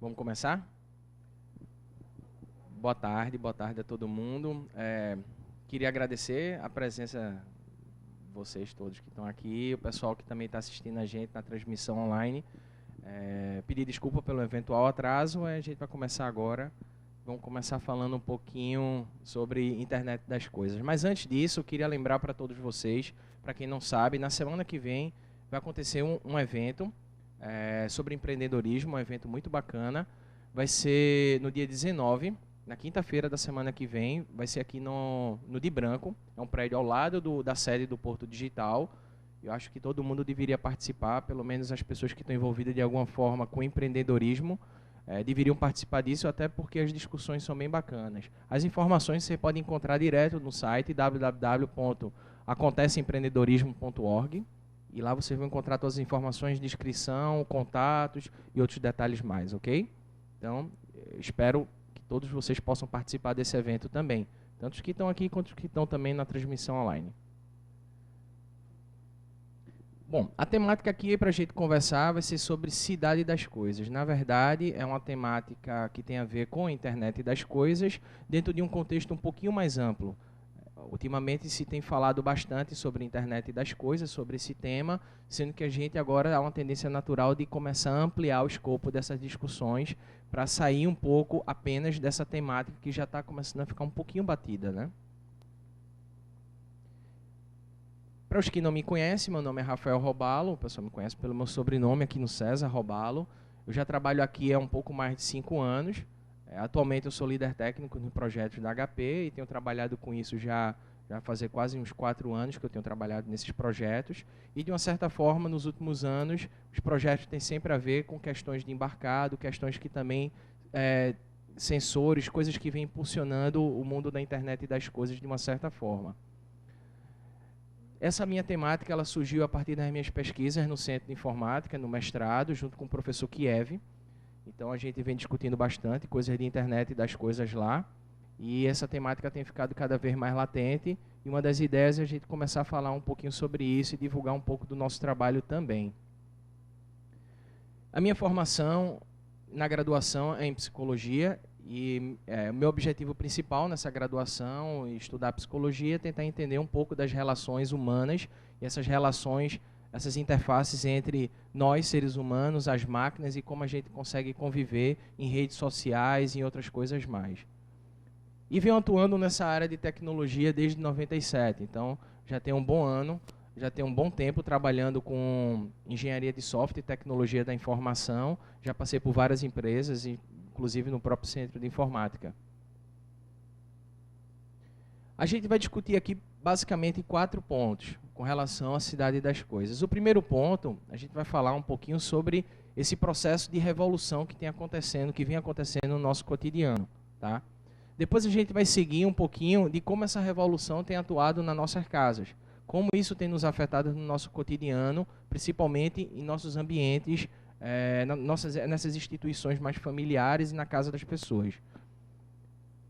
Vamos começar? Boa tarde a todo mundo. Queria agradecer a presença de vocês todos que estão aqui, o pessoal que também está assistindo a gente na transmissão online. Pedir desculpa pelo eventual atraso, a gente vai começar agora. Vamos começar falando um pouquinho sobre internet das coisas. Mas antes disso, eu queria lembrar para todos vocês, para quem não sabe, na semana que vem vai acontecer um evento sobre empreendedorismo, um evento muito bacana. Vai ser no dia 19, na quinta-feira da semana que vem, vai ser aqui no Di Branco, é um prédio ao lado da sede do Porto Digital. Eu acho que todo mundo deveria participar, pelo menos as pessoas que estão envolvidas de alguma forma com empreendedorismo, deveriam participar disso, até porque as discussões são bem bacanas. As informações você pode encontrar direto no site www.aconteceempreendedorismo.org e lá você vai encontrar todas as informações de inscrição, contatos e outros detalhes mais, ok? Então, espero que todos vocês possam participar desse evento também, tanto os que estão aqui quanto os que estão também na transmissão online. Bom, a temática aqui para a gente conversar vai ser sobre cidade das coisas. Na verdade, é uma temática que tem a ver com a internet das coisas, dentro de um contexto um pouquinho mais amplo. Ultimamente se tem falado bastante sobre a internet das coisas, sobre esse tema, sendo que a gente agora há uma tendência natural de começar a ampliar o escopo dessas discussões para sair um pouco apenas dessa temática que já está começando a ficar um pouquinho batida, né? Para os que não me conhecem, meu nome é Rafael Robalo, o pessoal me conhece pelo meu sobrenome aqui no César Robalo. Eu já trabalho aqui há um pouco mais de 5 anos. Atualmente eu sou líder técnico no projeto da HP e tenho trabalhado com isso já fazer quase uns 4 anos que eu tenho trabalhado nesses projetos. E de uma certa forma, nos últimos anos, os projetos têm sempre a ver com questões de embarcado, questões que também, sensores, coisas que vêm impulsionando o mundo da internet e das coisas de uma certa forma. Essa minha temática ela surgiu a partir das minhas pesquisas no Centro de Informática, no mestrado, junto com o professor Kiev. Então, a gente vem discutindo bastante coisas de internet e das coisas lá. E essa temática tem ficado cada vez mais latente. E uma das ideias é a gente começar a falar um pouquinho sobre isso e divulgar um pouco do nosso trabalho também. A minha formação na graduação é em psicologia. E o meu objetivo principal nessa graduação, estudar psicologia, é tentar entender um pouco das relações humanas e essas relações, essas interfaces entre nós, seres humanos, as máquinas e como a gente consegue conviver em redes sociais e em outras coisas mais. E venho atuando nessa área de tecnologia desde 97, então já tem um bom ano, já tem um bom tempo trabalhando com engenharia de software e tecnologia da informação, já passei por várias empresas, inclusive no próprio Centro de Informática. A gente vai discutir aqui basicamente 4 pontos com relação à cidade das coisas. O primeiro ponto, a gente vai falar um pouquinho sobre esse processo de revolução que vem acontecendo no nosso cotidiano, tá? Depois a gente vai seguir um pouquinho de como essa revolução tem atuado nas nossas casas, como isso tem nos afetado no nosso cotidiano, principalmente em nossos ambientes, nessas instituições mais familiares e na casa das pessoas.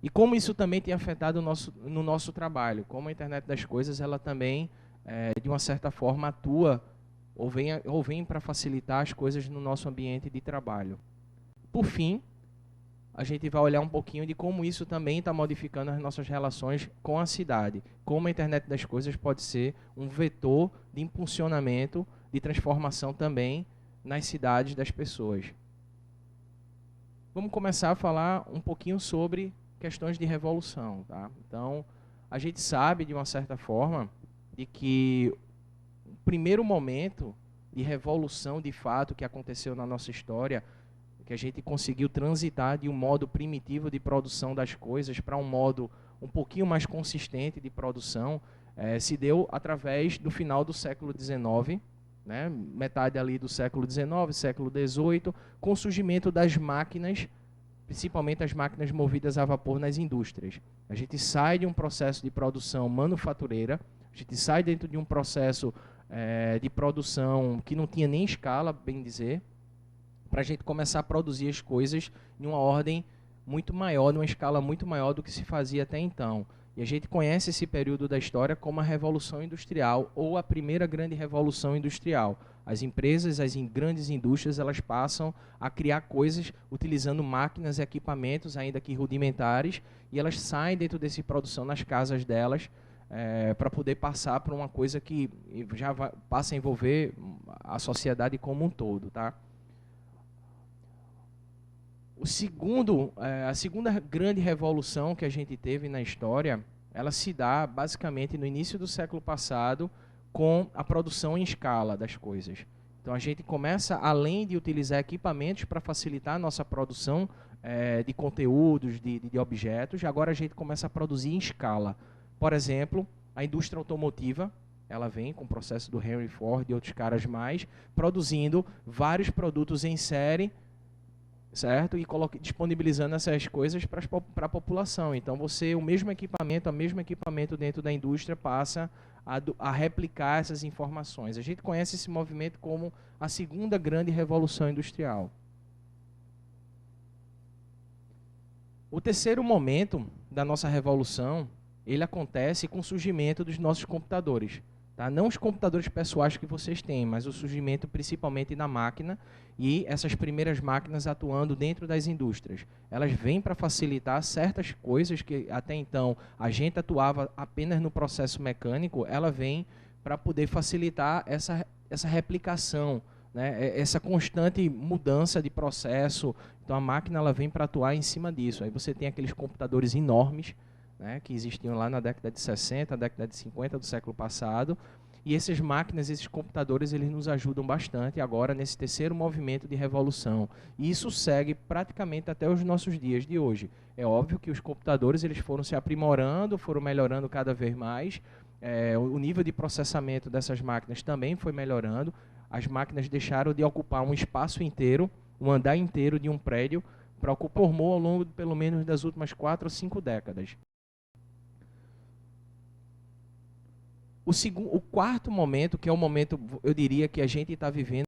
E como isso também tem afetado no nosso trabalho, como a internet das coisas, ela também, de uma certa forma, atua ou vem para facilitar as coisas no nosso ambiente de trabalho. Por fim, a gente vai olhar um pouquinho de como isso também está modificando as nossas relações com a cidade, como a internet das coisas pode ser um vetor de impulsionamento, de transformação também nas cidades das pessoas. Vamos começar a falar um pouquinho sobre questões de revolução, tá? Então, a gente sabe, de uma certa forma, de que o primeiro momento de revolução, de fato, que aconteceu na nossa história, que a gente conseguiu transitar de um modo primitivo de produção das coisas para um modo um pouquinho mais consistente de produção, se deu através do final do século XIX, né, metade ali do século XIX, século XVIII, com o surgimento das máquinas, principalmente as máquinas movidas a vapor nas indústrias. A gente sai de um processo de produção manufatureira, a gente sai dentro de um processo de produção que não tinha nem escala, bem dizer, para a gente começar a produzir as coisas em uma ordem muito maior, numa escala muito maior do que se fazia até então. E a gente conhece esse período da história como a Revolução Industrial, ou a primeira grande Revolução Industrial. As empresas, grandes indústrias, elas passam a criar coisas utilizando máquinas e equipamentos, ainda que rudimentares, e elas saem dentro dessa produção nas casas delas, para poder passar para uma coisa que já passa a envolver a sociedade como um todo, tá? A segunda grande revolução que a gente teve na história, ela se dá basicamente no início do século passado com a produção em escala das coisas. Então a gente começa, além de utilizar equipamentos para facilitar a nossa produção de conteúdos, de objetos, agora a gente começa a produzir em escala. Por exemplo, a indústria automotiva, ela vem com o processo do Henry Ford e outros caras mais, produzindo vários produtos em série, certo? E disponibilizando essas coisas para a população. Então, o mesmo equipamento dentro da indústria passa a replicar essas informações. A gente conhece esse movimento como a segunda grande revolução industrial. O terceiro momento da nossa revolução, ele acontece com o surgimento dos nossos computadores. Tá? Não os computadores pessoais que vocês têm, mas o surgimento principalmente da máquina e essas primeiras máquinas atuando dentro das indústrias. Elas vêm para facilitar certas coisas que até então a gente atuava apenas no processo mecânico, ela vem para poder facilitar essa replicação, né? Essa constante mudança de processo. Então a máquina ela vem para atuar em cima disso. Aí você tem aqueles computadores enormes, né, que existiam lá na década de 60, década de 50 do século passado, e essas máquinas, esses computadores, eles nos ajudam bastante agora nesse terceiro movimento de revolução. E isso segue praticamente até os nossos dias de hoje. É óbvio que os computadores eles foram se aprimorando, foram melhorando cada vez mais, o nível de processamento dessas máquinas também foi melhorando, as máquinas deixaram de ocupar um espaço inteiro, um andar inteiro de um prédio, para ocupar ao longo de pelo menos das últimas 4 ou 5 décadas. O quarto momento, que é o momento, eu diria, que a gente está vivendo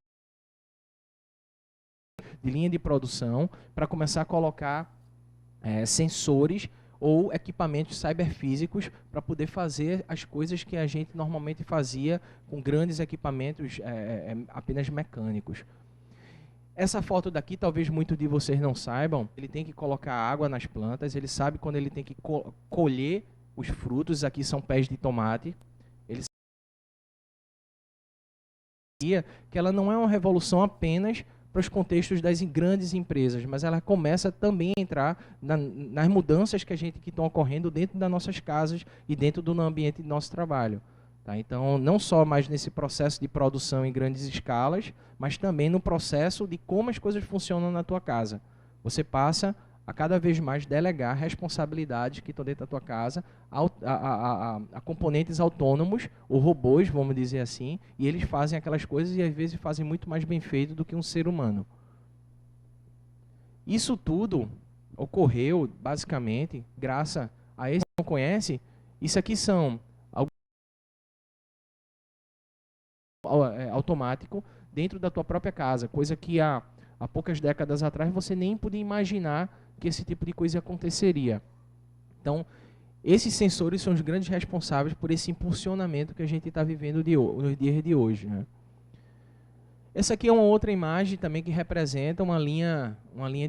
de linha de produção, para começar a colocar sensores ou equipamentos cyberfísicos para poder fazer as coisas que a gente normalmente fazia com grandes equipamentos apenas mecânicos. Essa foto daqui, talvez muitos de vocês não saibam, ele tem que colocar água nas plantas, ele sabe quando ele tem que colher os frutos, aqui são pés de tomate. Que ela não é uma revolução apenas para os contextos das grandes empresas, mas ela começa também a entrar nas mudanças que estão ocorrendo dentro das nossas casas e dentro do ambiente do nosso trabalho. Tá? Então, não só mais nesse processo de produção em grandes escalas, mas também no processo de como as coisas funcionam na tua casa. Você passa a cada vez mais delegar responsabilidades que estão dentro da tua casa a componentes autônomos, ou robôs, vamos dizer assim, e eles fazem aquelas coisas e às vezes fazem muito mais bem feito do que um ser humano. Isso tudo ocorreu, basicamente, graças a esse que não conhece, isso aqui são automático dentro da tua própria casa, coisa que há poucas décadas atrás você nem podia imaginar que esse tipo de coisa aconteceria. Então, esses sensores são os grandes responsáveis por esse impulsionamento que a gente está vivendo nos dias de hoje, né? Essa aqui é uma outra imagem também que representa uma linha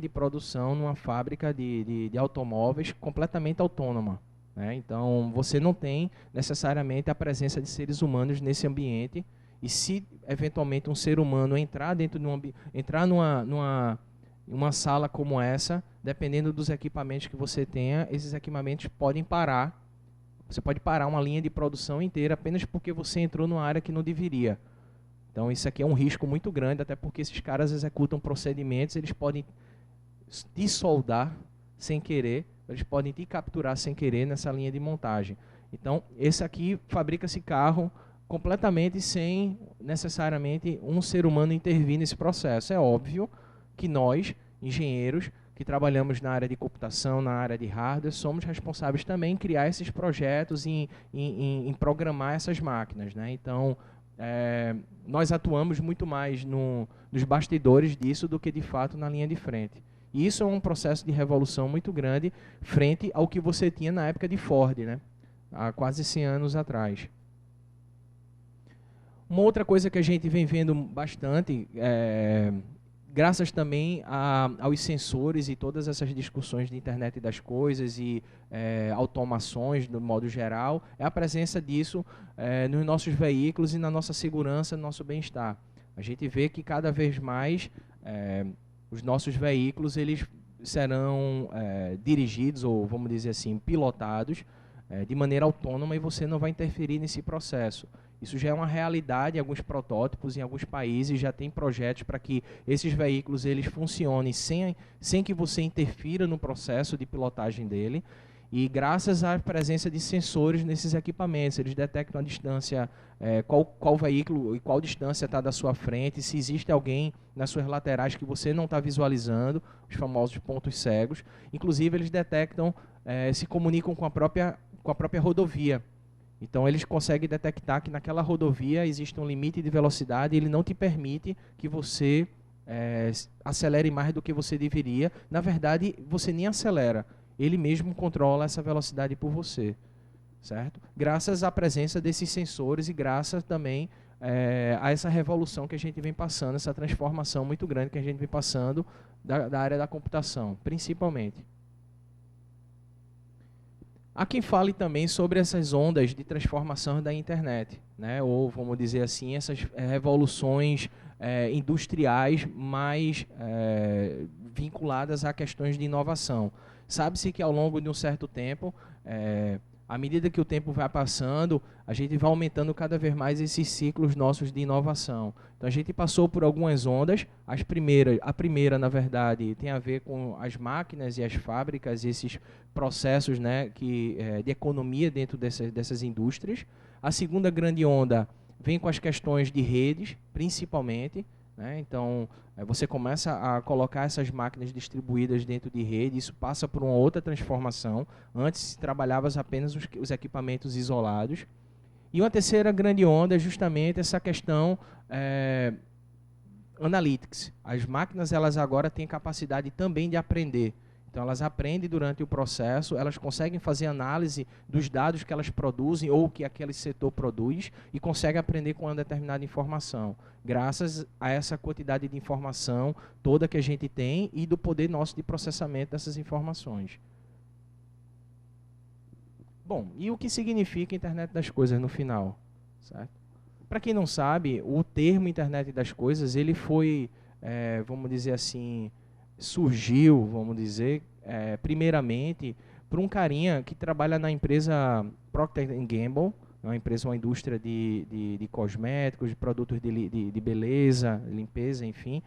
de produção numa fábrica de automóveis completamente autônoma, né? Então, você não tem necessariamente a presença de seres humanos nesse ambiente, e se eventualmente um ser humano entrar numa sala como essa, dependendo dos equipamentos que você tenha, esses equipamentos podem parar. Você pode parar uma linha de produção inteira apenas porque você entrou numa área que não deveria. Então isso aqui é um risco muito grande, até porque esses caras executam procedimentos, eles podem te soldar sem querer, eles podem te capturar sem querer nessa linha de montagem. Então esse aqui fabrica-se carro completamente sem necessariamente um ser humano intervir nesse processo. É óbvio que nós, engenheiros, que trabalhamos na área de computação, na área de hardware, somos responsáveis também em criar esses projetos, em programar essas máquinas, né? Então, nós atuamos muito mais nos bastidores disso do que, de fato, na linha de frente. E isso é um processo de revolução muito grande frente ao que você tinha na época de Ford, né? Há quase 100 anos atrás. Uma outra coisa que a gente vem vendo bastante, graças também aos sensores e todas essas discussões de internet das coisas e automações, no modo geral, é a presença disso nos nossos veículos e na nossa segurança, no nosso bem-estar. A gente vê que cada vez mais os nossos veículos eles serão dirigidos, ou vamos dizer assim, pilotados de maneira autônoma, e você não vai interferir nesse processo. Isso já é uma realidade em alguns protótipos, em alguns países já tem projetos para que esses veículos eles funcionem sem que você interfira no processo de pilotagem dele. E graças à presença de sensores nesses equipamentos, eles detectam a distância, qual veículo e qual distância está da sua frente, se existe alguém nas suas laterais que você não está visualizando, os famosos pontos cegos. Inclusive, eles detectam, se comunicam com a própria rodovia. Então, eles conseguem detectar que naquela rodovia existe um limite de velocidade e ele não te permite que você acelere mais do que você deveria. Na verdade, você nem acelera. Ele mesmo controla essa velocidade por você, certo? Graças à presença desses sensores e graças também a essa revolução que a gente vem passando, essa transformação muito grande que a gente vem passando da área da computação, principalmente. Há quem fale também sobre essas ondas de transformação da internet, né? Ou, vamos dizer assim, essas revoluções industriais mais vinculadas a questões de inovação. Sabe-se que ao longo de um certo tempo, à medida que o tempo vai passando, a gente vai aumentando cada vez mais esses ciclos nossos de inovação. Então a gente passou por algumas ondas. A primeira, na verdade, tem a ver com as máquinas e as fábricas, esses processos, né, de economia dentro dessas indústrias. A segunda grande onda vem com as questões de redes, principalmente. Então, você começa a colocar essas máquinas distribuídas dentro de rede, isso passa por uma outra transformação. Antes se trabalhava apenas os equipamentos isolados. E uma terceira grande onda é justamente essa questão analytics. As máquinas elas agora têm capacidade também de aprender. Então, elas aprendem durante o processo, elas conseguem fazer análise dos dados que elas produzem ou que aquele setor produz e conseguem aprender com uma determinada informação, graças a essa quantidade de informação toda que a gente tem e do poder nosso de processamento dessas informações. Bom, e o que significa Internet das Coisas no final? Para quem não sabe, o termo Internet das Coisas, ele foi, vamos dizer assim, surgiu, vamos dizer, primeiramente, por um carinha que trabalha na empresa Procter & Gamble, uma indústria de cosméticos, de produtos de beleza, limpeza, enfim,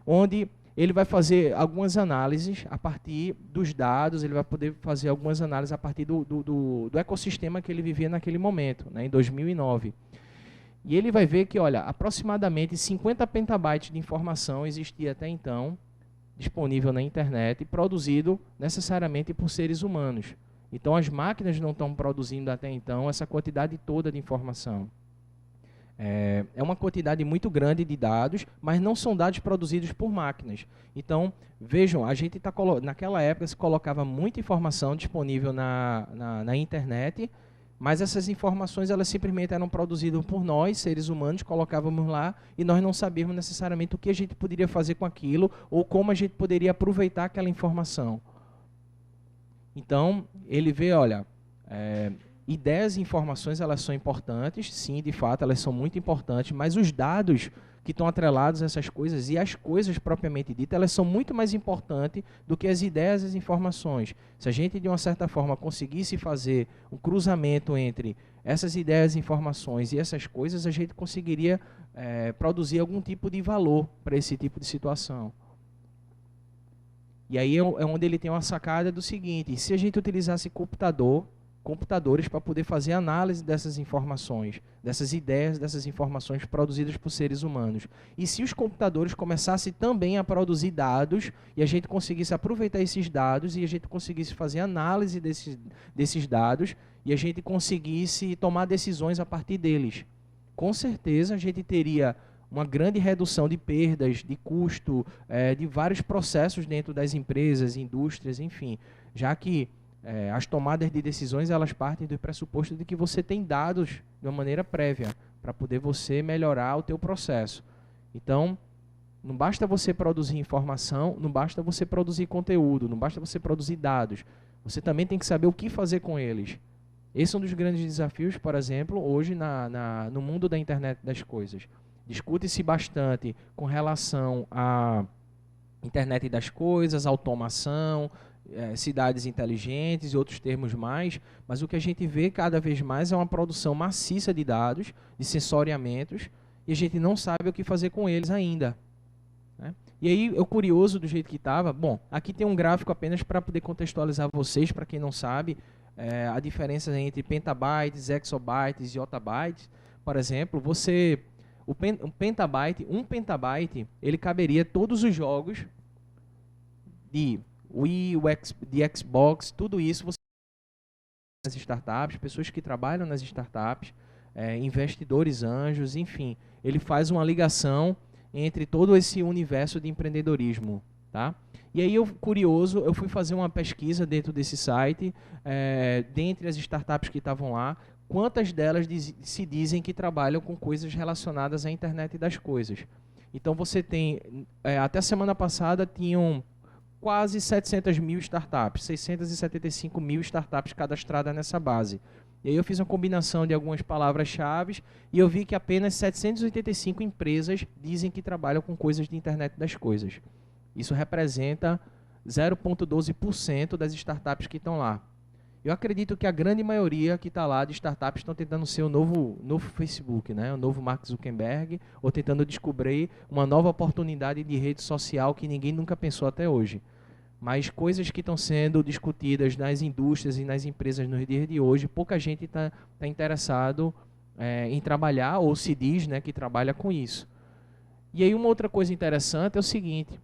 onde ele vai fazer algumas análises a partir dos dados, ele vai poder fazer algumas análises a partir do ecossistema que ele vivia naquele momento, né, em 2009. E ele vai ver que, olha, aproximadamente 50 petabytes de informação existia até então, disponível na internet e produzido necessariamente por seres humanos. Então, as máquinas não estão produzindo até então essa quantidade toda de informação. É uma quantidade muito grande de dados, mas não são dados produzidos por máquinas. Então, vejam, naquela época se colocava muita informação disponível na internet, mas essas informações elas simplesmente eram produzidas por nós, seres humanos, colocávamos lá e nós não sabíamos necessariamente o que a gente poderia fazer com aquilo ou como a gente poderia aproveitar aquela informação. Então, ele vê, olha, ideias e informações elas são importantes, sim, de fato, elas são muito importantes, mas os dados que estão atrelados a essas coisas e as coisas propriamente ditas, elas são muito mais importantes do que as ideias e as informações. Se a gente, de uma certa forma, conseguisse fazer um cruzamento entre essas ideias e informações e essas coisas, a gente conseguiria produzir algum tipo de valor para esse tipo de situação. E aí é onde ele tem uma sacada do seguinte: se a gente utilizasse computadores para poder fazer análise dessas informações, dessas ideias, dessas informações produzidas por seres humanos. E se os computadores começassem também a produzir dados e a gente conseguisse aproveitar esses dados e a gente conseguisse fazer análise desses dados e a gente conseguisse tomar decisões a partir deles, com certeza a gente teria uma grande redução de perdas, de custo, de vários processos dentro das empresas, indústrias, enfim, já que as tomadas de decisões elas partem do pressuposto de que você tem dados de uma maneira prévia para poder você melhorar o teu processo. Então, não basta você produzir informação, não basta você produzir conteúdo, não basta você produzir dados. Você também tem que saber o que fazer com eles. Esse é um dos grandes desafios, por exemplo, hoje no mundo da internet das coisas. Discute-se bastante com relação à internet das coisas, automação, cidades inteligentes e outros termos mais, mas o que a gente vê cada vez mais é uma produção maciça de dados, de sensoriamentos, e a gente não sabe o que fazer com eles ainda. Né? E aí, eu curioso do jeito que estava, bom, aqui tem um gráfico apenas para poder contextualizar vocês, para quem não sabe, a diferença entre petabytes, exabytes e otabytes. Por exemplo, um petabyte, ele caberia todos os jogos de Wii, de Xbox, tudo isso você nas startups, pessoas que trabalham nas startups, investidores anjos, enfim, ele faz uma ligação entre todo esse universo de empreendedorismo, tá? E aí, curioso, eu fui fazer uma pesquisa dentro desse site, dentre as startups que estavam lá, quantas delas se dizem que trabalham com coisas relacionadas à internet das coisas. Então, você tem, até a semana passada, tinham quase 700 mil startups, 675 mil startups cadastradas nessa base. E aí eu fiz uma combinação de algumas palavras-chave e eu vi que apenas 785 empresas dizem que trabalham com coisas de internet das coisas. Isso representa 0,12% das startups que estão lá. Eu acredito que a grande maioria que está lá de startups estão tentando ser o novo Facebook, né? O novo Mark Zuckerberg, ou tentando descobrir uma nova oportunidade de rede social que ninguém nunca pensou até hoje. Mas coisas que estão sendo discutidas nas indústrias e nas empresas nos dias de hoje, pouca gente está interessado em trabalhar, ou se diz, né, que trabalha com isso. E aí uma outra coisa interessante é o seguinte,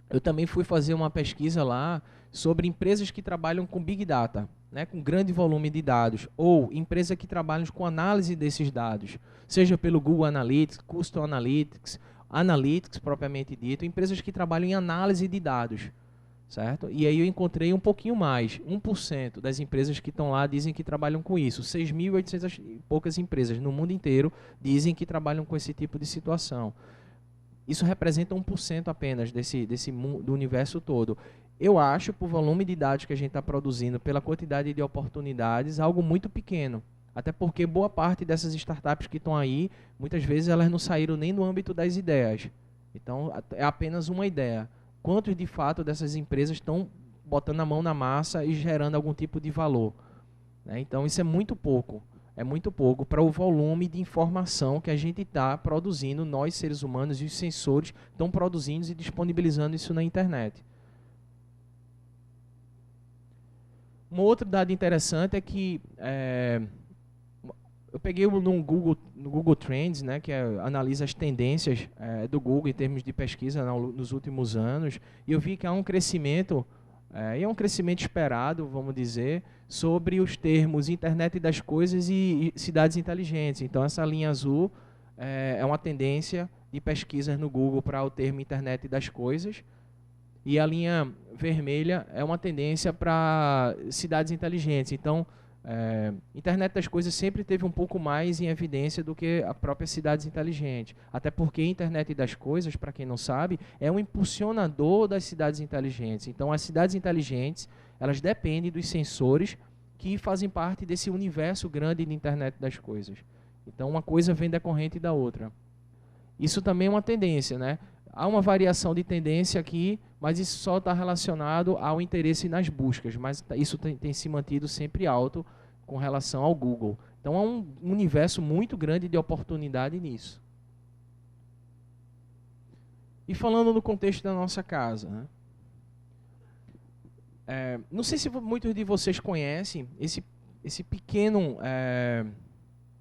eu também fui fazer uma pesquisa lá sobre empresas que trabalham com Big Data, né, com grande volume de dados, ou empresas que trabalham com análise desses dados, seja pelo Google Analytics, Custom Analytics, Analytics propriamente dito, empresas que trabalham em análise de dados. Certo? E aí eu encontrei um pouquinho mais, 1% das empresas que estão lá dizem que trabalham com isso. 6.800 e poucas empresas no mundo inteiro dizem que trabalham com esse tipo de situação. Isso representa 1% apenas do universo todo. Eu acho, por volume de dados que a gente está produzindo, pela quantidade de oportunidades, algo muito pequeno. Até porque boa parte dessas startups que estão aí, muitas vezes elas não saíram nem no âmbito das ideias. Então, é apenas uma ideia. Quantos de fato dessas empresas estão botando a mão na massa e gerando algum tipo de valor, né? Então isso é muito pouco para o volume de informação que a gente está produzindo, nós seres humanos e os sensores estão produzindo e disponibilizando isso na internet. Um outro dado interessante é que eu peguei no Google Trends, né, que analisa as tendências do Google em termos de pesquisa nos últimos anos, e eu vi que há um crescimento, e é um crescimento esperado, vamos dizer, sobre os termos internet das coisas e cidades inteligentes. Então, essa linha azul é uma tendência de pesquisas no Google para o termo internet das coisas, e a linha vermelha é uma tendência para cidades inteligentes. Então, internet das coisas sempre teve um pouco mais em evidência do que a própria cidades inteligentes. Até porque a internet das coisas, para quem não sabe, é um impulsionador das cidades inteligentes. Então, as cidades inteligentes, elas dependem dos sensores que fazem parte desse universo grande de internet das coisas. Então, uma coisa vem decorrente da outra. Isso também é uma tendência, né? Há uma variação de tendência aqui, mas isso só está relacionado ao interesse nas buscas, mas isso tem se mantido sempre alto com relação ao Google. Então, há um universo muito grande de oportunidade nisso. E falando no contexto da nossa casa, né? Não sei se muitos de vocês conhecem esse pequeno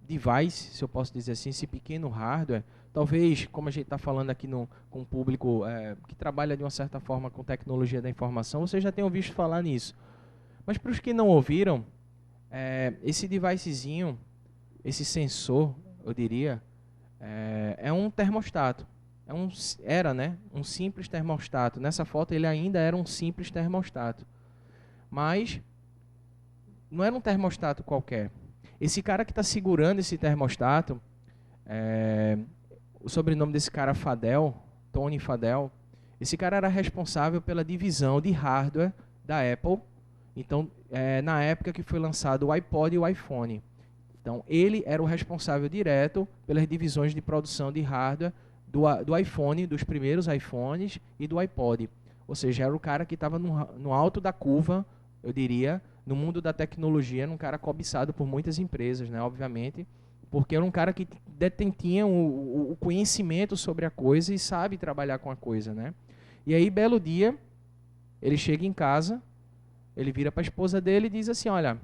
device, se eu posso dizer assim, esse pequeno hardware. Talvez, como a gente está falando aqui com um público que trabalha de uma certa forma com tecnologia da informação, vocês já tenham ouvido falar nisso. Mas para os que não ouviram, esse devicezinho, esse sensor, eu diria, É um termostato. Era, né, um simples termostato. Nessa foto ele ainda era um simples termostato. Mas não era um termostato qualquer. Esse cara que está segurando esse termostato, o sobrenome desse cara Fadell, Tony Fadell, esse cara era responsável pela divisão de hardware da Apple. Então, na época que foi lançado o iPod e o iPhone. Então, ele era o responsável direto pelas divisões de produção de hardware do iPhone, dos primeiros iPhones e do iPod. Ou seja, era o cara que estava no alto da curva, eu diria, no mundo da tecnologia, era um cara cobiçado por muitas empresas, né, obviamente, porque era um cara que detinha o conhecimento sobre a coisa e sabe trabalhar com a coisa, né? E aí, belo dia, ele chega em casa, ele vira para a esposa dele e diz assim, olha,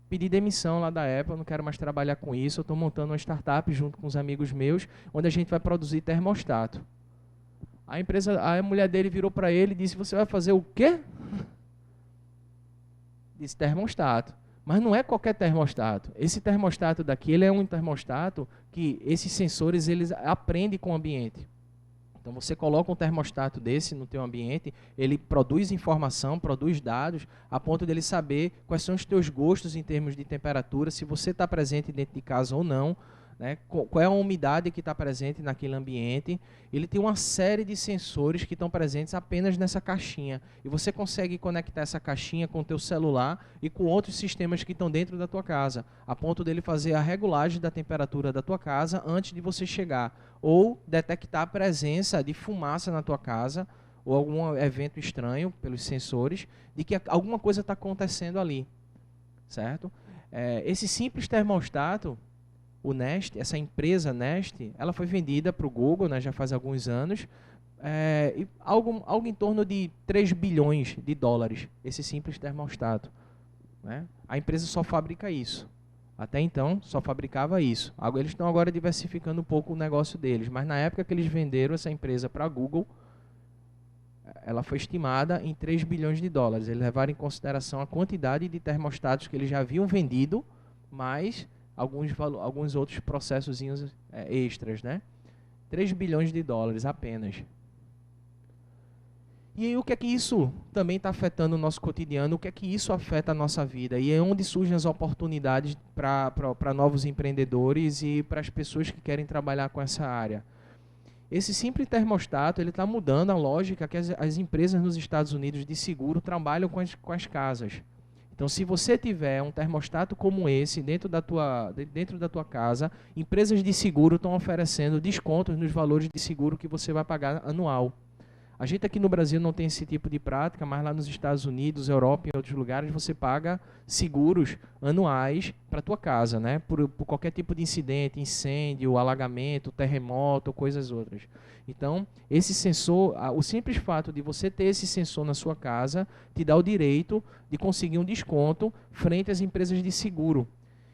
pedi demissão lá da Apple, eu não quero mais trabalhar com isso, eu estou montando uma startup junto com os amigos meus, onde a gente vai produzir termostato. A mulher dele virou para ele e disse, você vai fazer o quê? Disse, termostato. Mas não é qualquer termostato. Esse termostato daqui, ele é um termostato que esses sensores, eles aprendem com o ambiente. Então, você coloca um termostato desse no teu ambiente, ele produz informação, produz dados, a ponto dele saber quais são os teus gostos em termos de temperatura, se você está presente dentro de casa ou não, né? Qual é a umidade que está presente naquele ambiente. Ele tem uma série de sensores que estão presentes apenas nessa caixinha. E você consegue conectar essa caixinha com o teu celular e com outros sistemas que estão dentro da tua casa, a ponto dele fazer a regulagem da temperatura da tua casa antes de você chegar. Ou detectar a presença de fumaça na tua casa, ou algum evento estranho pelos sensores, de que alguma coisa está acontecendo ali. Certo? Esse simples termostato, o Nest, essa empresa Nest, ela foi vendida para o Google, né, já faz alguns anos, e algo em torno de 3 bilhões de dólares, esse simples termostato. Né? A empresa só fabrica isso. Até então, só fabricava isso. Eles estão agora diversificando um pouco o negócio deles, mas na época que eles venderam essa empresa para a Google, ela foi estimada em 3 bilhões de dólares. Eles levaram em consideração a quantidade de termostatos que eles já haviam vendido, mais alguns outros processozinhos extras, né? 3 bilhões de dólares apenas. E aí, o que é que isso também está afetando o nosso cotidiano? O que é que isso afeta a nossa vida? E é onde surgem as oportunidades para novos empreendedores e para as pessoas que querem trabalhar com essa área. Esse simples termostato, ele está mudando a lógica que as empresas nos Estados Unidos de seguro trabalham com as casas. Então, se você tiver um termostato como esse dentro da tua casa, empresas de seguro estão oferecendo descontos nos valores de seguro que você vai pagar anual. A gente aqui no Brasil não tem esse tipo de prática, mas lá nos Estados Unidos, Europa e em outros lugares, você paga seguros anuais para a tua casa, né? Por qualquer tipo de incidente, incêndio, alagamento, terremoto, coisas outras. Então, esse sensor, o simples fato de você ter esse sensor na sua casa, te dá o direito de conseguir um desconto frente às empresas de seguro.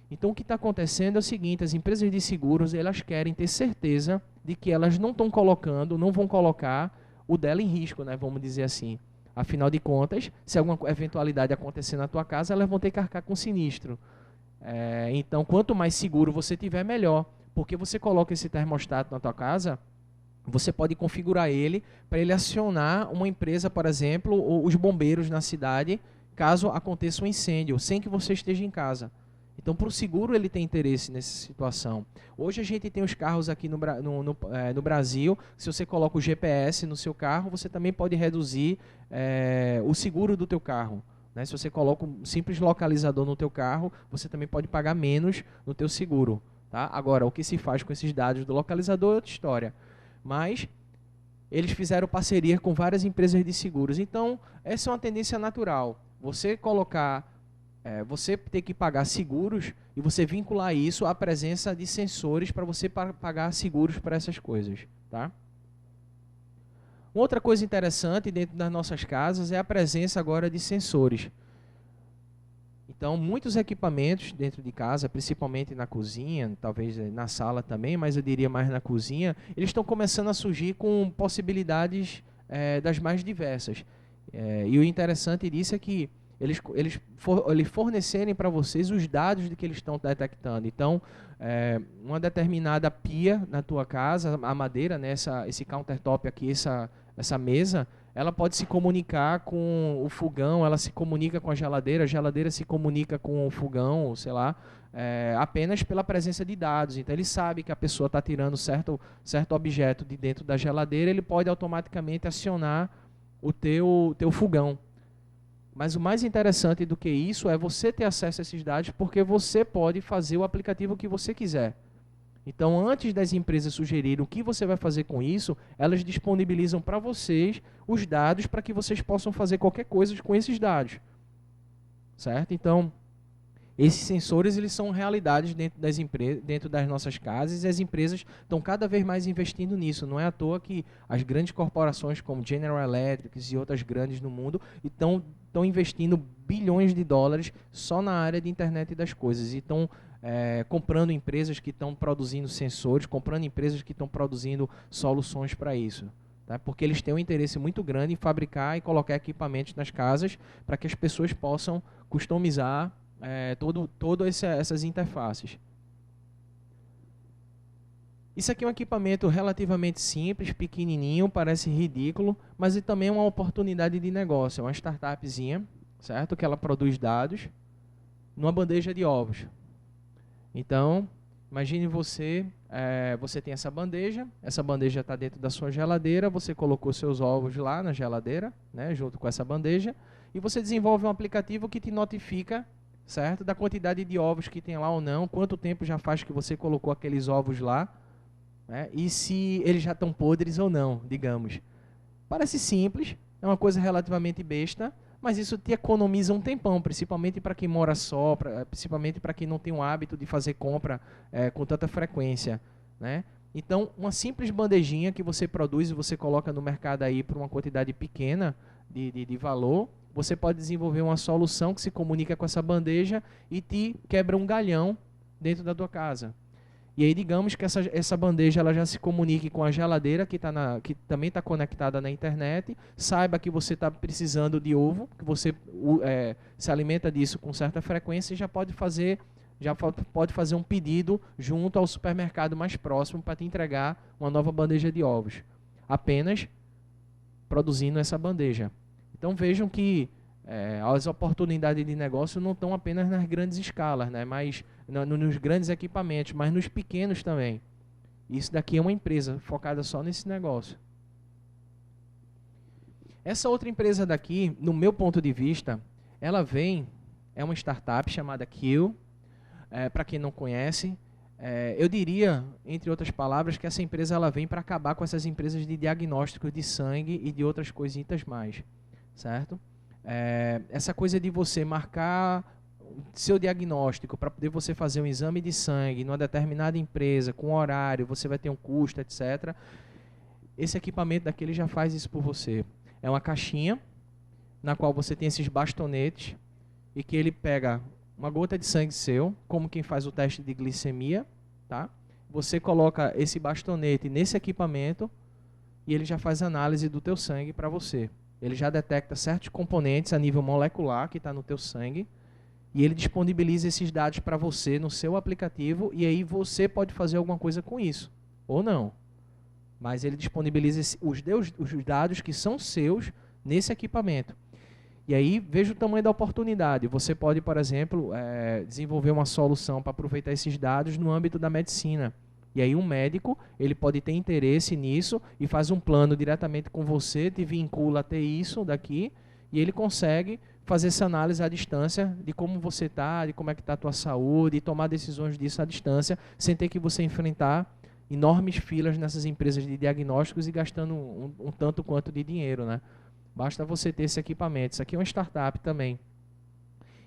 Então, o que está acontecendo é o seguinte, as empresas de seguros, elas querem ter certeza de que elas não vão colocar o dela em risco, né, vamos dizer assim. Afinal de contas, se alguma eventualidade acontecer na tua casa, elas vão ter que arcar com sinistro. Então, quanto mais seguro você tiver, melhor. Porque você coloca esse termostato na tua casa, você pode configurar ele para ele acionar uma empresa, por exemplo, ou os bombeiros na cidade, caso aconteça um incêndio, sem que você esteja em casa. Então, para o seguro, ele tem interesse nessa situação. Hoje, a gente tem os carros aqui no Brasil. Se você coloca o GPS no seu carro, você também pode reduzir o seguro do teu carro. Né? Se você coloca um simples localizador no teu carro, você também pode pagar menos no teu seguro. Tá? Agora, o que se faz com esses dados do localizador é outra história. Mas eles fizeram parceria com várias empresas de seguros. Então, essa é uma tendência natural. Você ter que pagar seguros e você vincular isso à presença de sensores para você pagar seguros para essas coisas. Tá? Uma outra coisa interessante dentro das nossas casas é a presença agora de sensores. Então, muitos equipamentos dentro de casa, principalmente na cozinha, talvez na sala também, mas eu diria mais na cozinha, eles estão começando a surgir com possibilidades das mais diversas. E o interessante disso é que eles fornecerem para vocês os dados de que eles estão detectando. Então, uma determinada pia na tua casa, a madeira, né, esse countertop aqui, essa mesa, ela pode se comunicar com o fogão, ela se comunica com a geladeira se comunica com o fogão, sei lá, apenas pela presença de dados. Então, ele sabe que a pessoa está tirando certo objeto de dentro da geladeira, ele pode automaticamente acionar o teu fogão. Mas o mais interessante do que isso é você ter acesso a esses dados, porque você pode fazer o aplicativo que você quiser. Então, antes das empresas sugerirem o que você vai fazer com isso, elas disponibilizam para vocês os dados para que vocês possam fazer qualquer coisa com esses dados. Certo? Então, esses sensores, eles são realidades dentro das nossas casas, e as empresas estão cada vez mais investindo nisso. Não é à toa que as grandes corporações como General Electric e outras grandes no mundo estão investindo bilhões de dólares só na área de internet das coisas. E estão comprando empresas que estão produzindo sensores, comprando empresas que estão produzindo soluções para isso. Tá? Porque eles têm um interesse muito grande em fabricar e colocar equipamentos nas casas para que as pessoas possam customizar todas essas interfaces. Isso aqui é um equipamento relativamente simples, pequenininho, parece ridículo, mas também é uma oportunidade de negócio. É uma startupzinha, certo? Que ela produz dados numa bandeja de ovos. Então, imagine você tem essa bandeja está dentro da sua geladeira, você colocou seus ovos lá na geladeira, né, junto com essa bandeja, e você desenvolve um aplicativo que te notifica, certo, da quantidade de ovos que tem lá ou não, quanto tempo já faz que você colocou aqueles ovos lá, né, e se eles já estão podres ou não, digamos. Parece simples, é uma coisa relativamente besta, mas isso te economiza um tempão, principalmente para quem mora só, principalmente para quem não tem o hábito de fazer compra com tanta frequência, né? Então, uma simples bandejinha que você produz e você coloca no mercado aí por uma quantidade pequena de valor, você pode desenvolver uma solução que se comunica com essa bandeja e te quebra um galhão dentro da tua casa. E aí, digamos que essa bandeja ela já se comunique com a geladeira, que também está conectada na internet, saiba que você está precisando de ovo, que você se alimenta disso com certa frequência e já pode fazer um pedido junto ao supermercado mais próximo para te entregar uma nova bandeja de ovos, apenas produzindo essa bandeja. Então vejam que as oportunidades de negócio não estão apenas nas grandes escalas, né, mas nos grandes equipamentos, mas nos pequenos também. Isso daqui é uma empresa focada só nesse negócio. Essa outra empresa daqui, no meu ponto de vista, é uma startup chamada Kill. Para quem não conhece, eu diria, entre outras palavras, que essa empresa ela vem para acabar com essas empresas de diagnóstico de sangue e de outras coisitas mais, certo? Essa coisa de você marcar seu diagnóstico para poder você fazer um exame de sangue numa determinada empresa, com horário, você vai ter um custo, etc. Esse equipamento daqui ele já faz isso por você. É uma caixinha na qual você tem esses bastonetes e que ele pega uma gota de sangue seu, como quem faz o teste de glicemia, tá? Você coloca esse bastonete nesse equipamento e ele já faz análise do teu sangue para você. Ele já detecta certos componentes a nível molecular que está no teu sangue e ele disponibiliza esses dados para você no seu aplicativo e aí você pode fazer alguma coisa com isso, ou não. Mas ele disponibiliza os dados que são seus nesse equipamento. E aí, veja o tamanho da oportunidade. Você pode, por exemplo, desenvolver uma solução para aproveitar esses dados no âmbito da medicina. E aí um médico, ele pode ter interesse nisso e faz um plano diretamente com você, te vincula a ter isso daqui, e ele consegue fazer essa análise à distância de como você está, de como é que está a tua saúde, e tomar decisões disso à distância, sem ter que você enfrentar enormes filas nessas empresas de diagnósticos e gastando um tanto quanto de dinheiro, né? Basta você ter esse equipamento. Isso aqui é uma startup também.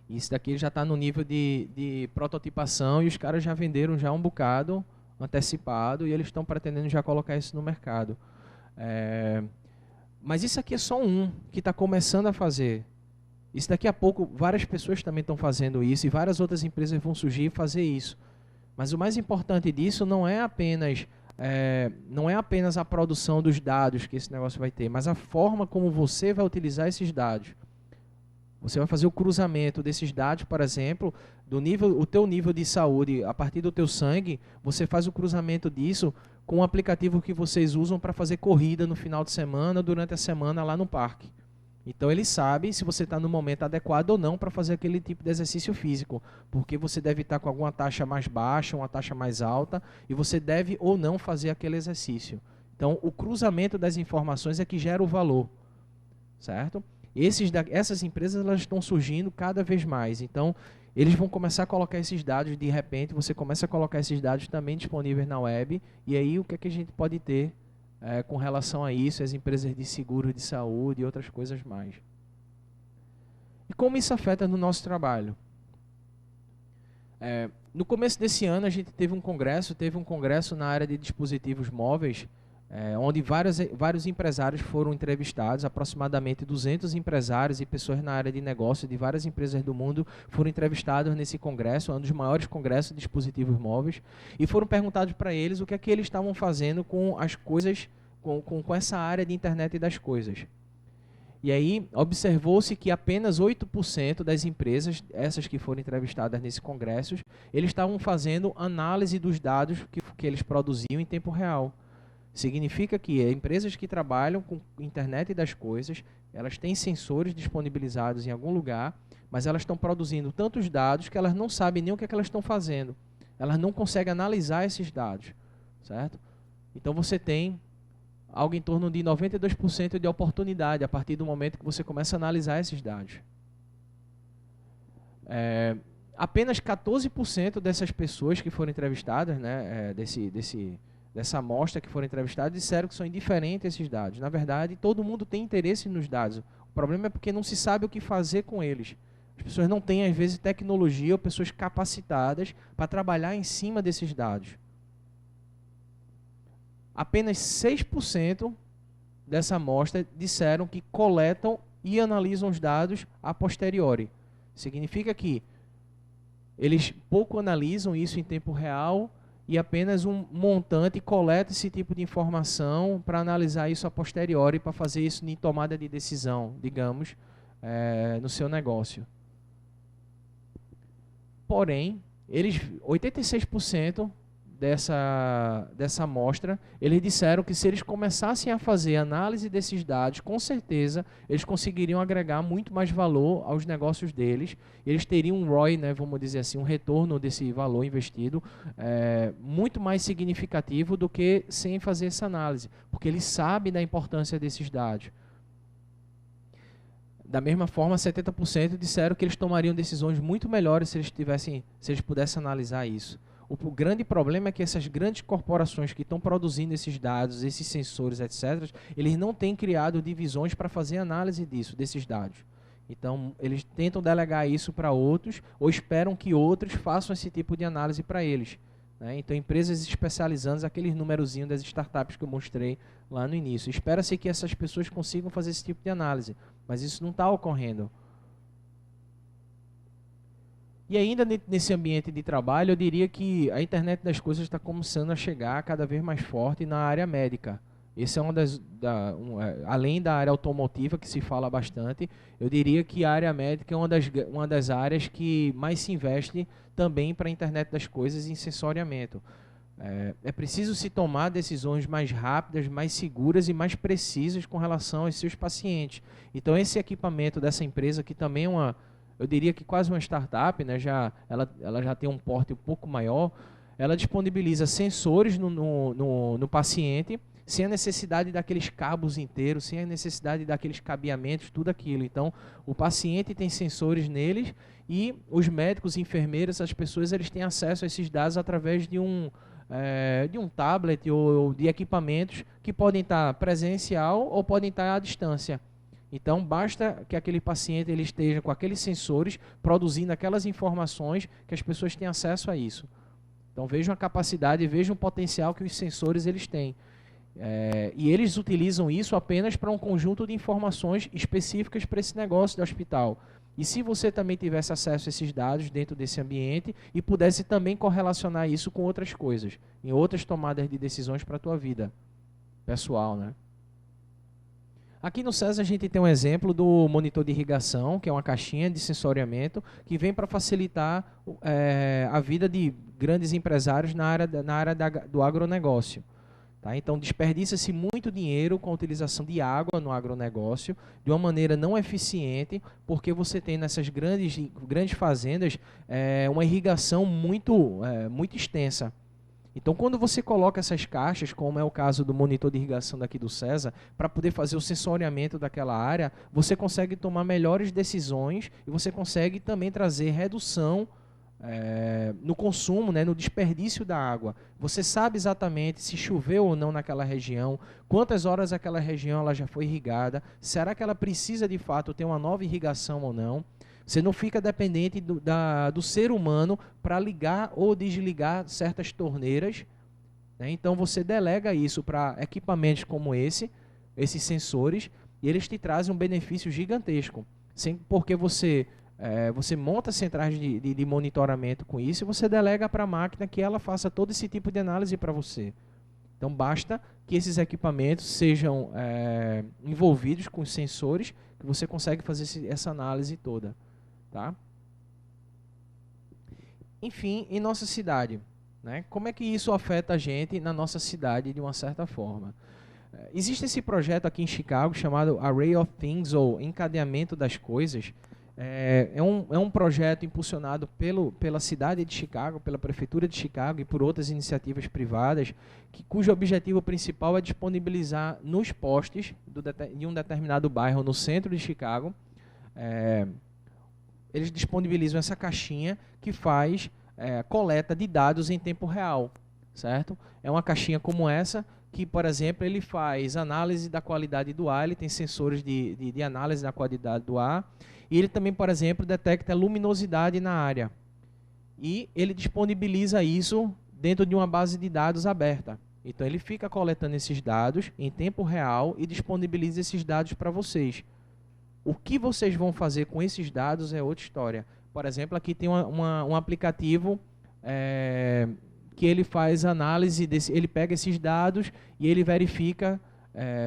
Isso daqui já está no nível de prototipação e os caras já venderam já um bocado antecipado e eles estão pretendendo já colocar isso no mercado. Mas isso aqui é só um que está começando a fazer. Isso daqui a pouco várias pessoas também estão fazendo isso e várias outras empresas vão surgir e fazer isso. Mas o mais importante disso não é apenas a produção dos dados que esse negócio vai ter, mas a forma como você vai utilizar esses dados. Você vai fazer o cruzamento desses dados, por exemplo, o teu nível de saúde, a partir do teu sangue, você faz o cruzamento disso com um aplicativo que vocês usam para fazer corrida no final de semana, durante a semana lá no parque. Então ele sabe se você está no momento adequado ou não para fazer aquele tipo de exercício físico, porque você deve estar com alguma taxa mais baixa, uma taxa mais alta, e você deve ou não fazer aquele exercício. Então o cruzamento das informações é que gera o valor, certo? Essas empresas elas estão surgindo cada vez mais, então eles vão começar a colocar esses dados, de repente você começa a colocar esses dados também disponíveis na web, e aí o que é que a gente pode ter com relação a isso, as empresas de seguro de saúde e outras coisas mais. E como isso afeta no nosso trabalho? No começo desse ano a gente teve um congresso na área de dispositivos móveis, onde vários empresários foram entrevistados, aproximadamente 200 empresários e pessoas na área de negócio de várias empresas do mundo foram entrevistados nesse congresso, um dos maiores congressos de dispositivos móveis, e foram perguntados para eles o que é que eles estavam fazendo com as coisas, com essa área de internet das coisas. E aí observou-se que apenas 8% das empresas, essas que foram entrevistadas nesse congresso, eles estavam fazendo análise dos dados que eles produziam em tempo real. Significa que empresas que trabalham com internet das coisas, elas têm sensores disponibilizados em algum lugar, mas elas estão produzindo tantos dados que elas não sabem nem o que é que elas estão fazendo. Elas não conseguem analisar esses dados, certo? Então você tem algo em torno de 92% de oportunidade a partir do momento que você começa a analisar esses dados. Apenas 14% dessas pessoas que foram entrevistadas, né, dessa amostra que foram entrevistadas, disseram que são indiferentes a esses dados. Na verdade, todo mundo tem interesse nos dados. O problema é porque não se sabe o que fazer com eles. As pessoas não têm, às vezes, tecnologia ou pessoas capacitadas para trabalhar em cima desses dados. Apenas 6% dessa amostra disseram que coletam e analisam os dados a posteriori. Significa que eles pouco analisam isso em tempo real e apenas um montante coleta esse tipo de informação para analisar isso a posteriori, para fazer isso em tomada de decisão, digamos, no seu negócio. Porém, 86% dessa amostra, eles disseram que se eles começassem a fazer análise desses dados, com certeza eles conseguiriam agregar muito mais valor aos negócios deles. Eles teriam um ROI, né, vamos dizer assim, um retorno desse valor investido muito mais significativo do que sem fazer essa análise, porque eles sabem da importância desses dados. Da mesma forma, 70% disseram que eles tomariam decisões muito melhores se eles pudessem analisar isso. O grande problema é que essas grandes corporações que estão produzindo esses dados, esses sensores, etc., eles não têm criado divisões para fazer análise desses dados. Então, eles tentam delegar isso para outros ou esperam que outros façam esse tipo de análise para eles, né? Então, empresas especializando, aqueles numerozinhos das startups que eu mostrei lá no início. Espera-se que essas pessoas consigam fazer esse tipo de análise, mas isso não está ocorrendo. E ainda nesse ambiente de trabalho, eu diria que a internet das coisas está começando a chegar cada vez mais forte na área médica. Esse é além da área automotiva, que se fala bastante, eu diria que a área médica é uma das áreas que mais se investe também para a internet das coisas em sensoriamento. É preciso se tomar decisões mais rápidas, mais seguras e mais precisas com relação aos seus pacientes. Então, esse equipamento dessa empresa, que também é eu diria que quase uma startup, né, ela já tem um porte um pouco maior, ela disponibiliza sensores no paciente, sem a necessidade daqueles cabos inteiros, sem a necessidade daqueles cabeamentos, tudo aquilo. Então, o paciente tem sensores neles e os médicos, enfermeiros, as pessoas, eles têm acesso a esses dados através de um tablet ou de equipamentos que podem estar presencial ou podem estar à distância. Então, basta que aquele paciente ele esteja com aqueles sensores produzindo aquelas informações que as pessoas têm acesso a isso. Então, vejam a capacidade, vejam o potencial que os sensores eles têm. E eles utilizam isso apenas para um conjunto de informações específicas para esse negócio do hospital. E se você também tivesse acesso a esses dados dentro desse ambiente e pudesse também correlacionar isso com outras coisas, em outras tomadas de decisões para a tua vida pessoal, né? Aqui no SESA a gente tem um exemplo do monitor de irrigação, que é uma caixinha de sensoriamento, que vem para facilitar a vida de grandes empresários na área do agronegócio. Tá? Então, desperdiça-se muito dinheiro com a utilização de água no agronegócio, de uma maneira não eficiente, porque você tem nessas grandes fazendas uma irrigação muito extensa. Então, quando você coloca essas caixas, como é o caso do monitor de irrigação daqui do SESA, para poder fazer o sensoriamento daquela área, você consegue tomar melhores decisões e você consegue também trazer redução no consumo, no desperdício da água. Você sabe exatamente se choveu ou não naquela região, quantas horas aquela região ela já foi irrigada, será que ela precisa de fato ter uma nova irrigação ou não. Você não fica dependente do ser humano para ligar ou desligar certas torneiras. Então você delega isso para equipamentos como esses sensores, e eles te trazem um benefício gigantesco. Porque você monta centrais de monitoramento com isso e você delega para a máquina que ela faça todo esse tipo de análise para você. Então basta que esses equipamentos sejam envolvidos com os sensores, que você consegue fazer essa análise toda. Tá? Enfim, em nossa cidade, como é que isso afeta a gente na nossa cidade de uma certa forma? Existe esse projeto aqui em Chicago chamado Array of Things, ou Encadeamento das Coisas. É um projeto impulsionado pela cidade de Chicago, pela prefeitura de Chicago e por outras iniciativas privadas, cujo objetivo principal é disponibilizar nos postes de um determinado bairro no centro de Chicago, eles disponibilizam essa caixinha que faz coleta de dados em tempo real, certo? É uma caixinha como essa, que, por exemplo, ele faz análise da qualidade do ar, ele tem sensores de análise da qualidade do ar, e ele também, por exemplo, detecta luminosidade na área. E ele disponibiliza isso dentro de uma base de dados aberta. Então, ele fica coletando esses dados em tempo real e disponibiliza esses dados para vocês. O que vocês vão fazer com esses dados é outra história. Por exemplo, aqui tem um aplicativo que ele faz análise, ele pega esses dados e ele verifica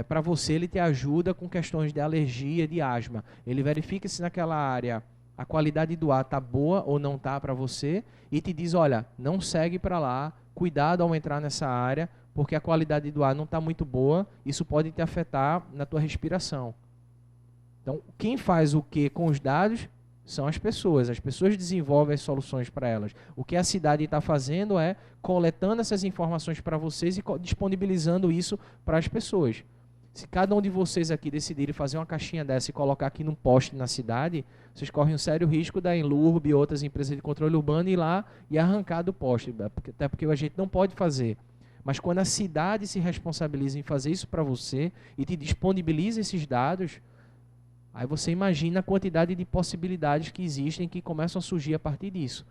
para você, ele te ajuda com questões de alergia, de asma. Ele verifica se naquela área a qualidade do ar está boa ou não está para você e te diz, olha, não segue para lá, cuidado ao entrar nessa área, porque a qualidade do ar não está muito boa, isso pode te afetar na tua respiração. Então, quem faz o que com os dados são as pessoas desenvolvem as soluções para elas. O que a cidade está fazendo é coletando essas informações para vocês e disponibilizando isso para as pessoas. Se cada um de vocês aqui decidirem fazer uma caixinha dessa e colocar aqui num poste na cidade, vocês correm um sério risco da Enlurb e outras empresas de controle urbano ir lá e arrancar do poste, até porque a gente não pode fazer. Mas quando a cidade se responsabiliza em fazer isso para você e te disponibiliza esses dados, aí você imagina a quantidade de possibilidades que existem que começam a surgir a partir disso.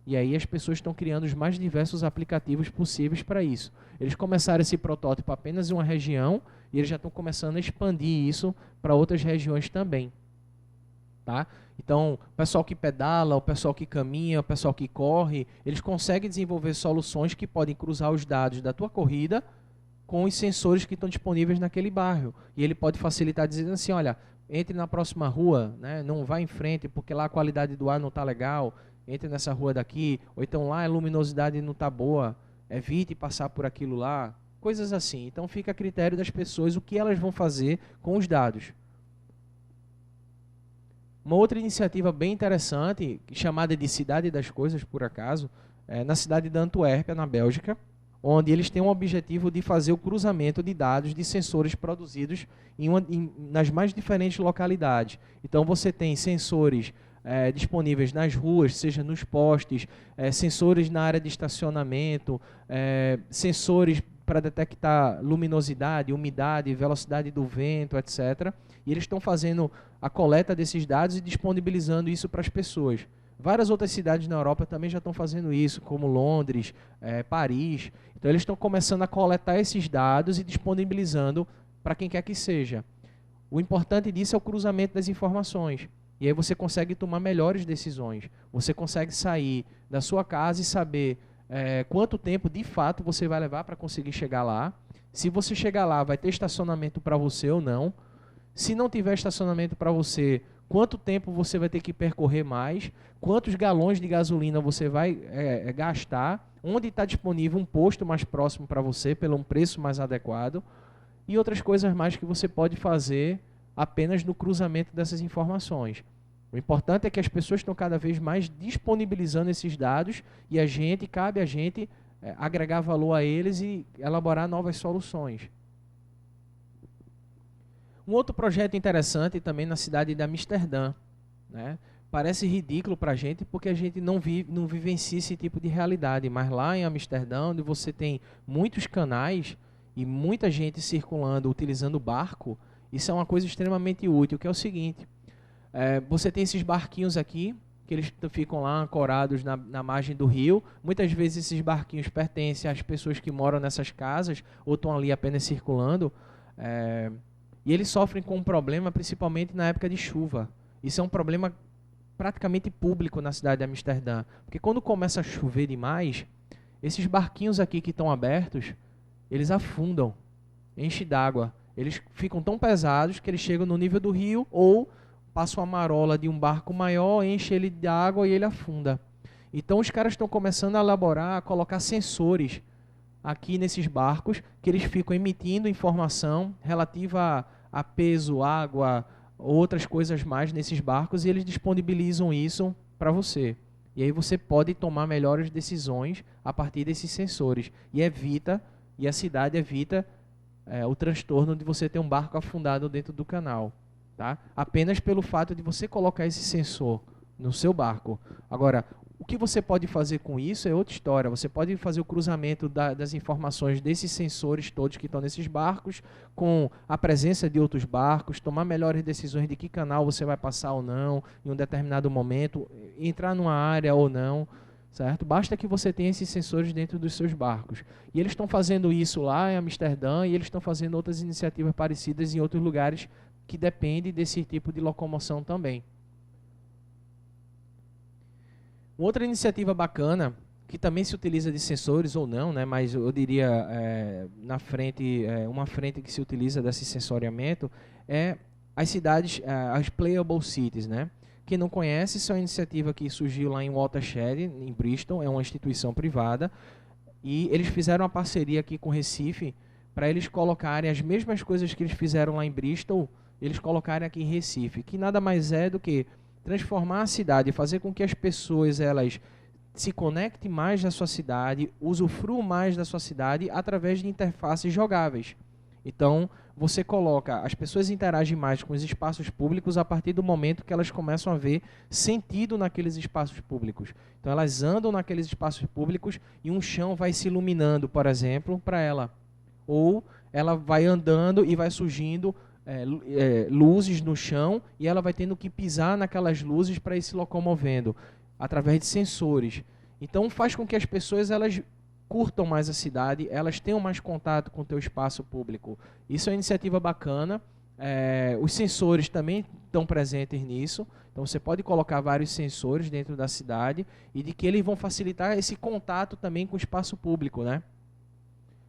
E aí as pessoas estão criando os mais diversos aplicativos possíveis para isso. Eles começaram esse protótipo apenas em uma região e eles já estão começando a expandir isso para outras regiões também. Tá? Então, o pessoal que pedala, o pessoal que caminha, o pessoal que corre, eles conseguem desenvolver soluções que podem cruzar os dados da tua corrida com os sensores que estão disponíveis naquele bairro. E ele pode facilitar dizendo assim, olha, entre na próxima rua, não vá em frente, porque lá a qualidade do ar não está legal, entre nessa rua daqui, ou então lá a luminosidade não está boa, evite passar por aquilo lá, coisas assim. Então fica a critério das pessoas o que elas vão fazer com os dados. Uma outra iniciativa bem interessante, chamada de Cidade das Coisas, por acaso, é na cidade de Antuérpia, na Bélgica, onde eles têm o objetivo de fazer o cruzamento de dados de sensores produzidos nas mais diferentes localidades. Então você tem sensores disponíveis nas ruas, seja nos postes, sensores na área de estacionamento, sensores para detectar luminosidade, umidade, velocidade do vento, etc. E eles estão fazendo a coleta desses dados e disponibilizando isso para as pessoas. Várias outras cidades na Europa também já estão fazendo isso, como Londres, Paris. Então eles estão começando a coletar esses dados e disponibilizando para quem quer que seja. O importante disso é o cruzamento das informações. E aí você consegue tomar melhores decisões. Você consegue sair da sua casa e saber quanto tempo de fato você vai levar para conseguir chegar lá. Se você chegar lá, vai ter estacionamento para você ou não. Se não tiver estacionamento para você, quanto tempo você vai ter que percorrer mais, quantos galões de gasolina você vai gastar, onde está disponível um posto mais próximo para você, pelo um preço mais adequado, e outras coisas mais que você pode fazer apenas no cruzamento dessas informações. O importante é que as pessoas estão cada vez mais disponibilizando esses dados e cabe a gente agregar valor a eles e elaborar novas soluções. Um outro projeto interessante também na cidade de Amsterdã, né? Parece ridículo para a gente porque a gente não vivencia esse tipo de realidade, mas lá em Amsterdã, onde você tem muitos canais e muita gente circulando, utilizando barco, isso é uma coisa extremamente útil, que é o seguinte: você tem esses barquinhos aqui, que eles ficam lá ancorados na margem do rio. Muitas vezes esses barquinhos pertencem às pessoas que moram nessas casas ou estão ali apenas circulando. E eles sofrem com um problema, principalmente na época de chuva. Isso é um problema praticamente público na cidade de Amsterdã. Porque quando começa a chover demais, esses barquinhos aqui que estão abertos, eles afundam, enchem d'água. Eles ficam tão pesados que eles chegam no nível do rio ou passam a marola de um barco maior, enche ele de água e ele afunda. Então os caras estão começando a elaborar, a colocar sensores aqui nesses barcos, que eles ficam emitindo informação relativa a peso, água, outras coisas mais nesses barcos, e eles disponibilizam isso para você. E aí você pode tomar melhores decisões a partir desses sensores. E a cidade evita o transtorno de você ter um barco afundado dentro do canal. Tá? Apenas pelo fato de você colocar esse sensor no seu barco. Agora, o que você pode fazer com isso é outra história. Você pode fazer o cruzamento das informações desses sensores todos que estão nesses barcos com a presença de outros barcos, tomar melhores decisões de que canal você vai passar ou não em um determinado momento, entrar numa área ou não, certo? Basta que você tenha esses sensores dentro dos seus barcos. E eles estão fazendo isso lá em Amsterdã e eles estão fazendo outras iniciativas parecidas em outros lugares que dependem desse tipo de locomoção também. Outra iniciativa bacana, que também se utiliza de sensores ou não, né, mas eu diria uma frente que se utiliza desse sensoriamento, é as cidades, as Playable Cities. Né? Quem não conhece, isso é uma iniciativa que surgiu lá em Watershed, em Bristol, é uma instituição privada, e eles fizeram uma parceria aqui com Recife, para eles colocarem as mesmas coisas que eles fizeram lá em Bristol, eles colocarem aqui em Recife, que nada mais é do que transformar a cidade, fazer com que as pessoas elas se conectem mais na sua cidade, usufruam mais da sua cidade através de interfaces jogáveis. Então, você coloca, as pessoas interagem mais com os espaços públicos a partir do momento que elas começam a ver sentido naqueles espaços públicos. Então, elas andam naqueles espaços públicos e um chão vai se iluminando, por exemplo, para ela. Ou ela vai andando e vai surgindo luzes no chão e ela vai tendo que pisar naquelas luzes para ir se locomovendo através de sensores. Então faz com que as pessoas elas curtam mais a cidade, elas tenham mais contato com o teu espaço público. Isso é uma iniciativa bacana. Os sensores também estão presentes nisso. Então você pode colocar vários sensores dentro da cidade e de que eles vão facilitar esse contato também com o espaço público, né?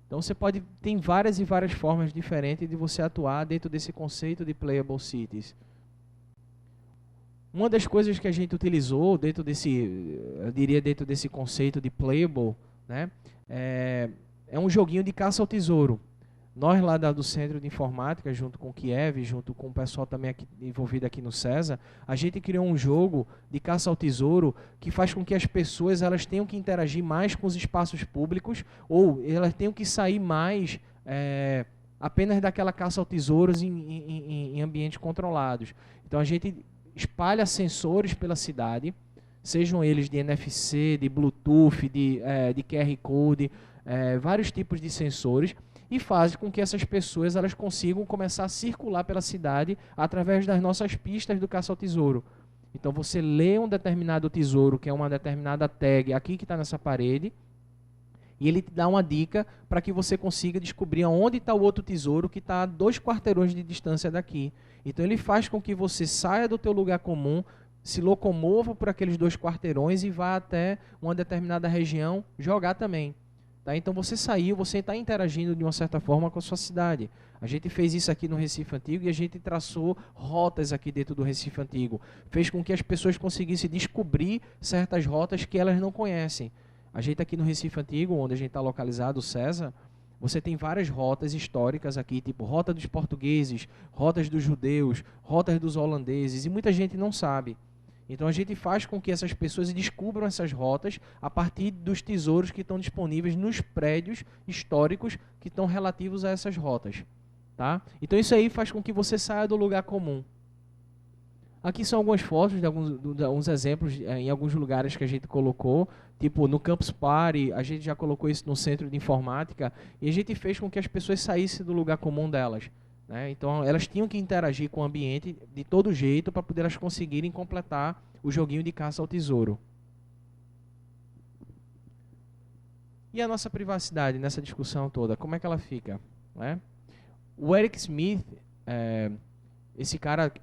Então você tem várias e várias formas diferentes de você atuar dentro desse conceito de Playable Cities. Uma das coisas que a gente utilizou dentro desse conceito de Playable, né, é um joguinho de caça ao tesouro. Nós lá do Centro de Informática, junto com o Kiev, junto com o pessoal também envolvido aqui no CESA, a gente criou um jogo de caça ao tesouro que faz com que as pessoas elas tenham que interagir mais com os espaços públicos ou elas tenham que sair mais apenas daquela caça ao tesouro em ambientes controlados. Então a gente espalha sensores pela cidade, sejam eles de NFC, de Bluetooth, de QR Code, vários tipos de sensores, e faz com que essas pessoas elas consigam começar a circular pela cidade através das nossas pistas do caça ao tesouro. Então você lê um determinado tesouro, que é uma determinada tag aqui que está nessa parede, e ele te dá uma dica para que você consiga descobrir onde está o outro tesouro que está a 2 quarteirões de distância daqui. Então ele faz com que você saia do teu lugar comum, se locomova por aqueles 2 quarteirões e vá até uma determinada região jogar também. Tá? Então você saiu, você está interagindo de uma certa forma com a sua cidade. A gente fez isso aqui no Recife Antigo e a gente traçou rotas aqui dentro do Recife Antigo. Fez com que as pessoas conseguissem descobrir certas rotas que elas não conhecem. A gente aqui no Recife Antigo, onde a gente está localizado, o César, você tem várias rotas históricas aqui, tipo rota dos portugueses, rotas dos judeus, rotas dos holandeses, e muita gente não sabe. Então a gente faz com que essas pessoas descubram essas rotas a partir dos tesouros que estão disponíveis nos prédios históricos que estão relativos a essas rotas. Tá? Então isso aí faz com que você saia do lugar comum. Aqui são algumas fotos de alguns exemplos em alguns lugares que a gente colocou, tipo no Campus Party, a gente já colocou isso no centro de informática, e a gente fez com que as pessoas saíssem do lugar comum delas. Né? Então elas tinham que interagir com o ambiente de todo jeito para poder elas conseguirem completar o joguinho de caça ao tesouro. E a nossa privacidade nessa discussão toda, como é que ela fica? Né? O Eric Smith, esse cara que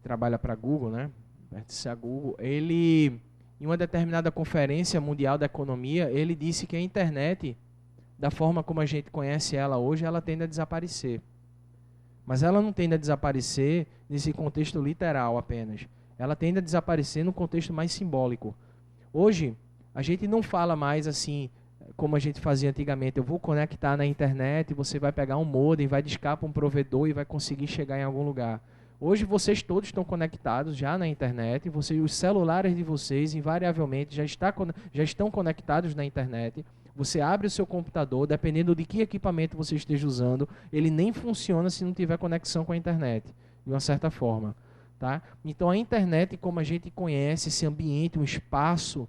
trabalha para a Google, né? Pertence à Google, ele, em uma determinada conferência mundial da economia, ele disse que a internet, da forma como a gente conhece ela hoje, ela tende a desaparecer. Mas ela não tende a desaparecer nesse contexto literal apenas. Ela tende a desaparecer no contexto mais simbólico. Hoje, a gente não fala mais assim, como a gente fazia antigamente. Eu vou conectar na internet, você vai pegar um modem, vai discar para um provedor e vai conseguir chegar em algum lugar. Hoje, vocês todos estão conectados já na internet. Os celulares de vocês, invariavelmente, já estão conectados na internet. Você abre o seu computador, dependendo de que equipamento você esteja usando, ele nem funciona se não tiver conexão com a internet, de uma certa forma. Tá? Então a internet, como a gente conhece, esse ambiente, um espaço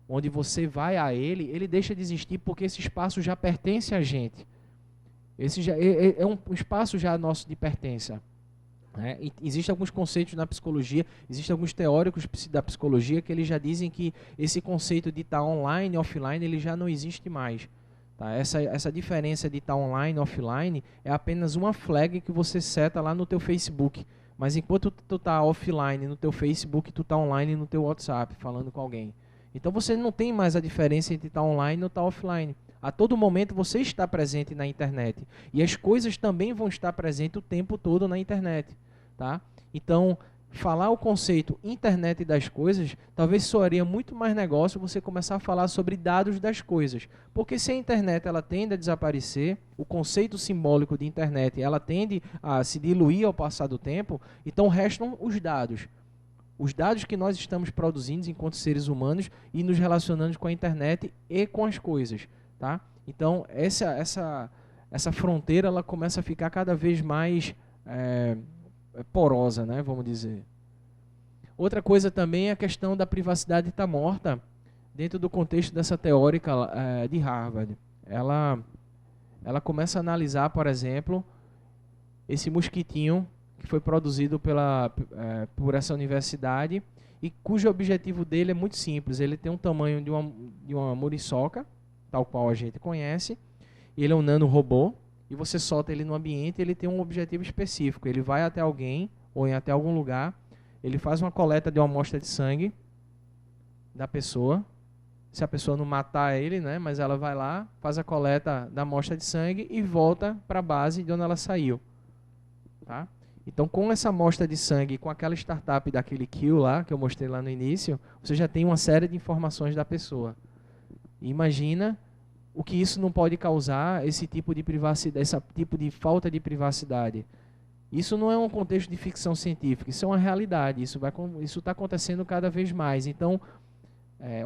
onde você vai a ele deixa de existir porque esse espaço já pertence a gente. Esse já é um espaço já nosso de pertença. Né? Existem alguns conceitos na psicologia, existem alguns teóricos da psicologia que eles já dizem que esse conceito de estar online e offline ele já não existe mais. Tá? Essa diferença de estar online e offline é apenas uma flag que você seta lá no teu Facebook. Mas enquanto tu está offline no teu Facebook, tu está online no teu WhatsApp falando com alguém. Então você não tem mais a diferença entre estar online e estar offline. A todo momento você está presente na internet. E as coisas também vão estar presentes o tempo todo na internet. Tá? Então, falar o conceito internet das coisas, talvez soaria muito mais negócio você começar a falar sobre dados das coisas. Porque se a internet ela tende a desaparecer, o conceito simbólico de internet ela tende a se diluir ao passar do tempo, então restam os dados. Os dados que nós estamos produzindo enquanto seres humanos e nos relacionando com a internet e com as coisas. Tá? Então, essa fronteira ela começa a ficar cada vez mais porosa, né, vamos dizer. Outra coisa também é a questão da privacidade estar morta dentro do contexto dessa teórica de Harvard. Ela começa a analisar, por exemplo, esse mosquitinho que foi produzido por essa universidade e cujo objetivo dele é muito simples. Ele tem um tamanho de uma muriçoca, tal qual a gente conhece. Ele é um nanorobô e você solta ele no ambiente e ele tem um objetivo específico. Ele vai até alguém ou até algum lugar, ele faz uma coleta de uma amostra de sangue da pessoa. Se a pessoa não matar ele, né, mas ela vai lá, faz a coleta da amostra de sangue e volta para a base de onde ela saiu. Tá? Então, com essa amostra de sangue, com aquela startup daquele kill lá, que eu mostrei lá no início, você já tem uma série de informações da pessoa. E imagina o que isso não pode causar, esse tipo de privacidade, esse tipo de falta de privacidade. Isso não é um contexto de ficção científica, isso é uma realidade, isso está acontecendo cada vez mais. Então,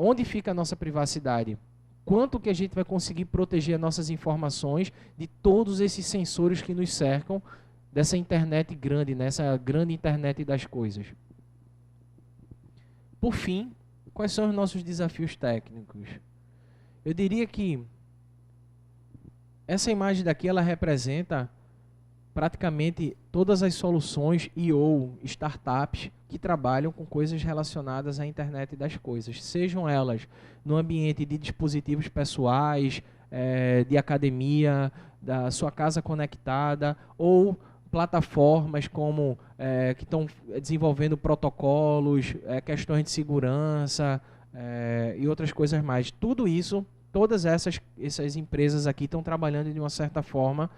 onde fica a nossa privacidade? Quanto que a gente vai conseguir proteger as nossas informações de todos esses sensores que nos cercam dessa internet grande, nessa grande internet das coisas? Por fim, quais são os nossos desafios técnicos? Eu diria que essa imagem daqui ela representa praticamente todas as soluções e ou startups que trabalham com coisas relacionadas à internet das coisas, sejam elas no ambiente de dispositivos pessoais, de academia, da sua casa conectada, ou plataformas como que estão desenvolvendo protocolos, questões de segurança e outras coisas mais. Tudo isso todas essas empresas aqui estão trabalhando de uma certa forma,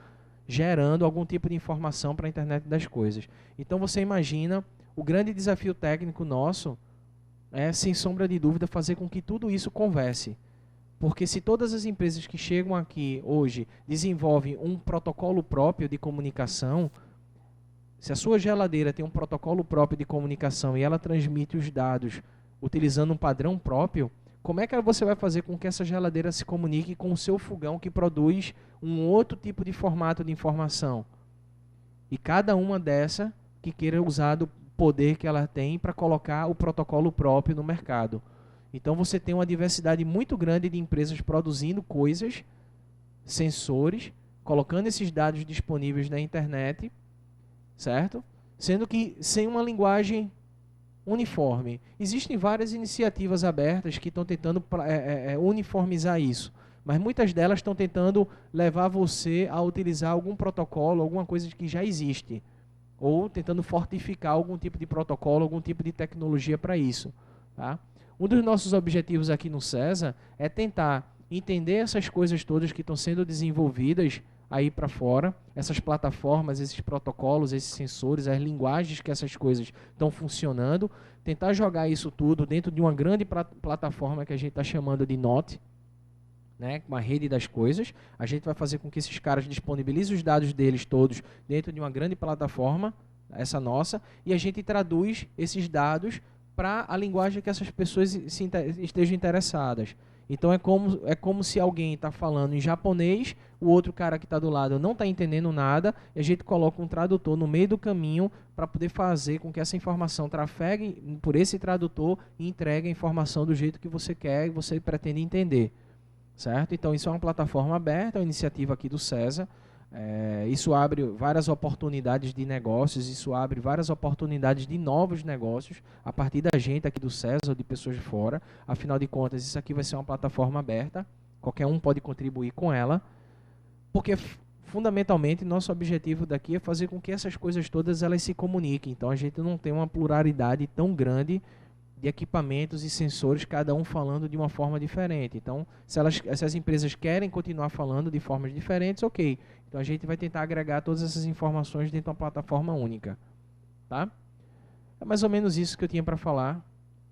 gerando algum tipo de informação para a internet das coisas. Então você imagina, o grande desafio técnico nosso é, sem sombra de dúvida, fazer com que tudo isso converse. Porque se todas as empresas que chegam aqui hoje desenvolvem um protocolo próprio de comunicação, se a sua geladeira tem um protocolo próprio de comunicação e ela transmite os dados utilizando um padrão próprio, como é que você vai fazer com que essa geladeira se comunique com o seu fogão que produz um outro tipo de formato de informação? E cada uma dessa que queira usar do poder que ela tem para colocar o protocolo próprio no mercado. Então você tem uma diversidade muito grande de empresas produzindo coisas, sensores, colocando esses dados disponíveis na internet, certo? Sendo que sem uma linguagem uniforme. Existem várias iniciativas abertas que estão tentando uniformizar isso, mas muitas delas estão tentando levar você a utilizar algum protocolo, alguma coisa que já existe, ou tentando fortificar algum tipo de protocolo, algum tipo de tecnologia para isso. Tá? Um dos nossos objetivos aqui no CESA é tentar entender essas coisas todas que estão sendo desenvolvidas aí para fora, essas plataformas, esses protocolos, esses sensores, as linguagens que essas coisas estão funcionando, tentar jogar isso tudo dentro de uma grande plataforma que a gente está chamando de NOT, né, uma rede das coisas. A gente vai fazer com que esses caras disponibilizem os dados deles todos dentro de uma grande plataforma, essa nossa, e a gente traduz esses dados para a linguagem que essas pessoas estejam interessadas. Então é como se alguém está falando em japonês, o outro cara que está do lado não está entendendo nada, e a gente coloca um tradutor no meio do caminho para poder fazer com que essa informação trafegue por esse tradutor e entregue a informação do jeito que você quer e você pretende entender. Certo? Então isso é uma plataforma aberta, é uma iniciativa aqui do CESA. Isso abre várias oportunidades de negócios, isso abre várias oportunidades de novos negócios a partir da gente aqui do CESA ou de pessoas de fora. Afinal de contas, isso aqui vai ser uma plataforma aberta, qualquer um pode contribuir com ela, porque fundamentalmente nosso objetivo daqui é fazer com que essas coisas todas elas se comuniquem. Então a gente não tem uma pluralidade tão grande de equipamentos e sensores, cada um falando de uma forma diferente. Então, se as empresas querem continuar falando de formas diferentes, ok. Então, a gente vai tentar agregar todas essas informações dentro de uma plataforma única. Tá? É mais ou menos isso que eu tinha para falar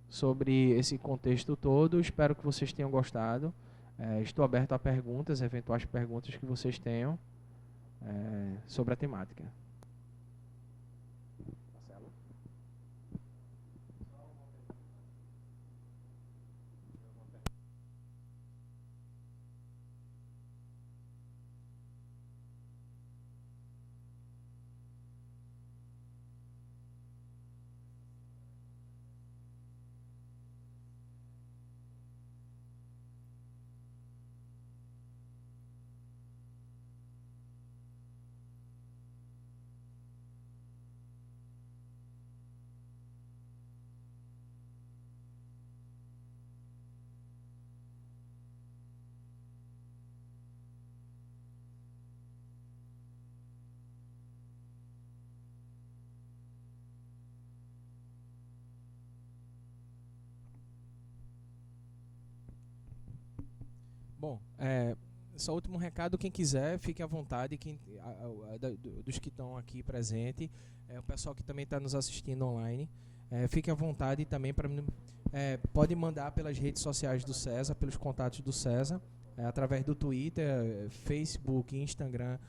sobre esse contexto todo. Espero que vocês tenham gostado. Estou aberto a perguntas, eventuais perguntas que vocês tenham sobre a temática. Bom, só último recado, quem quiser, fique à vontade, dos que estão aqui presentes, o pessoal que também está nos assistindo online, fique à vontade também para pode mandar pelas redes sociais do CESA, pelos contatos do CESA, através do Twitter, Facebook, Instagram,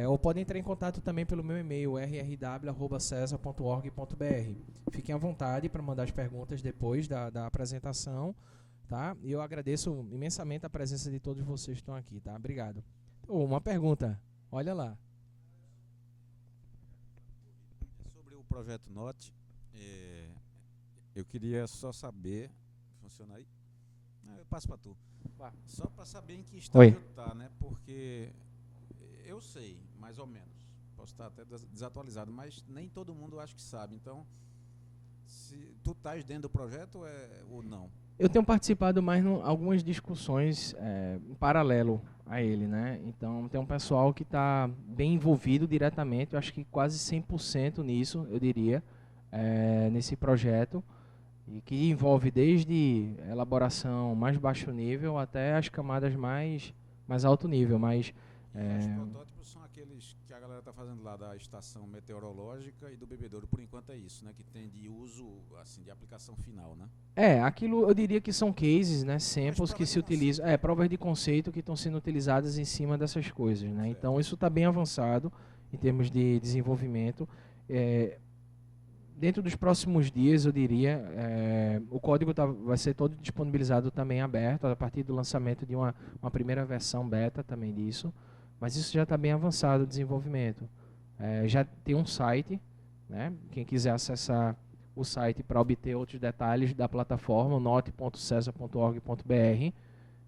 ou podem entrar em contato também pelo meu e-mail, rrw@cesa.org.br. Fiquem à vontade para mandar as perguntas depois da apresentação. Tá? E eu agradeço imensamente a presença de todos vocês que estão aqui, tá? Obrigado. Uma pergunta, olha lá. Sobre o projeto NOT, eu queria só saber, funciona aí? Eu passo para tu. Só para saber em que estágio está, né? Porque eu sei, mais ou menos, posso estar até desatualizado, mas nem todo mundo acho que sabe. Então, se tu estás dentro do projeto ou não? Eu tenho participado mais em algumas discussões em paralelo a ele, né? Então, tem um pessoal que está bem envolvido diretamente, eu acho que quase 100% nisso, eu diria, nesse projeto. e que envolve desde elaboração mais baixo nível até as camadas mais alto nível. Mas, os protótipos são aqueles que a galera está fazendo lá da estação meteorológica e do bebedouro, por enquanto é isso, né? Que tem de uso, assim, de aplicação final, né? Aquilo eu diria que são cases, né? Samples que se utilizam, provas de conceito que estão sendo utilizadas em cima dessas coisas, né? Então isso está bem avançado em termos de desenvolvimento. Dentro dos próximos dias, eu diria, o código vai ser todo disponibilizado também aberto, a partir do lançamento de uma primeira versão beta também disso, mas isso já está bem avançado o desenvolvimento. Já tem um site, né? Quem quiser acessar o site para obter outros detalhes da plataforma, note.cesa.org.br.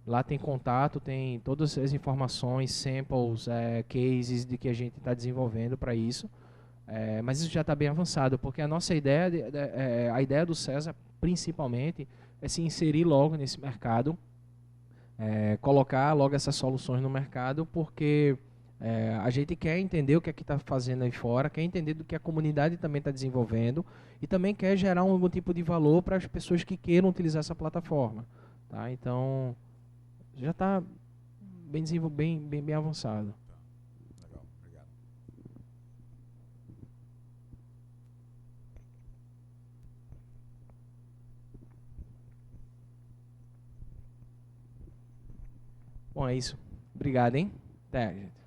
Lá tem contato, tem todas as informações, samples, cases de que a gente está desenvolvendo para isso. Mas isso já está bem avançado, porque a nossa ideia, a ideia do Cesa, principalmente, é se inserir logo nesse mercado, colocar logo essas soluções no mercado, porque a gente quer entender o que é que está fazendo aí fora, quer entender do que a comunidade também está desenvolvendo e também quer gerar algum tipo de valor para as pessoas que queiram utilizar essa plataforma. Tá? Então, já está bem avançado. Legal, obrigado. Bom, é isso. Obrigado, hein? Até, gente.